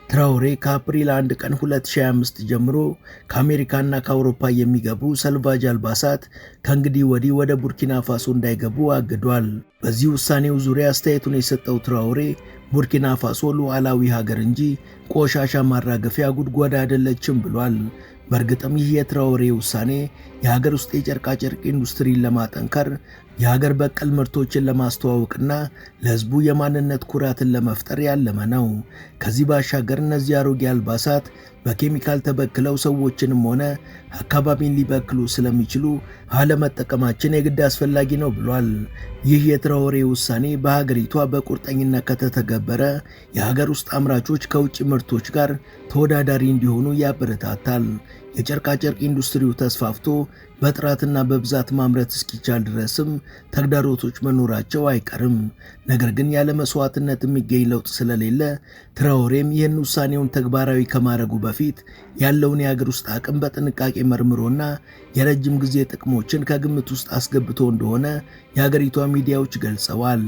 ትራኦሬ ከአፕሪል 1 ቀን 2025 ጀምሮ ከአሜሪካና ከአውሮፓ የሚገቡ ሰልቫጅ አልባሳት ከእንግዲህ ወዲህ ወደ ቡርኪና ፋሶ እንዳይገቡ አግዷል። በዚህ ውሳኔው ዙሪያ አስተያየቱን የሰጠው ትራኦሬ ቡርኪና ፋሶ ሉዓላዊ ሀገር እንጂ ቆሻሻ ማራገፊያ ጉድጓድ አይደለችም ብሏል። በእርግጥም ይህ የትራኦሬ ውሳኔ የሀገር ውስጥ የጨርቃጨርቅ ኢንዱስትሪን ለማጠንከር የሀገር በቀል ምርቶችን ለማስተዋወቅና ለሕዝቡ የማንነት ኩራትን ለመፍጠር ያለመ ነው። ከዚህ ባሻገር እነዚህ አሮጌ አልባሳት በኬሚካል ተበክለው ሰዎችንም ሆነ አካባቢን ሊበክሉ ስለሚችሉ አለመጠቀማችን የግድ አስፈላጊ ነው ብሏል። ይህ የትራኦሬ ውሳኔ በሀገሪቷ በቁርጠኝነት ከተተገበረ የሀገር ውስጥ አምራቾች ከውጭ ምርቶች ጋር ተወዳዳሪ እንዲሆኑ ያበረታታል። የጨርቃጨርቅ ኢንዱስትሪው ተስፋፍቶ በጥራትና በብዛት ማምረት እስኪቻል ድረስም ተግዳሮቶች መኖራቸው አይቀርም። ነገር ግን ያለ መስዋዕትነት የሚገኝ ለውጥ ስለሌለ ትራኦሬም ይህን ውሳኔውን ተግባራዊ ከማድረጉ በፊት ያለውን የሀገር ውስጥ አቅም በጥንቃቄ መርምሮና የረጅም ጊዜ ጥቅሞችን ከግምት ውስጥ አስገብቶ እንደሆነ የሀገሪቷ ሚዲያዎች ገልጸዋል።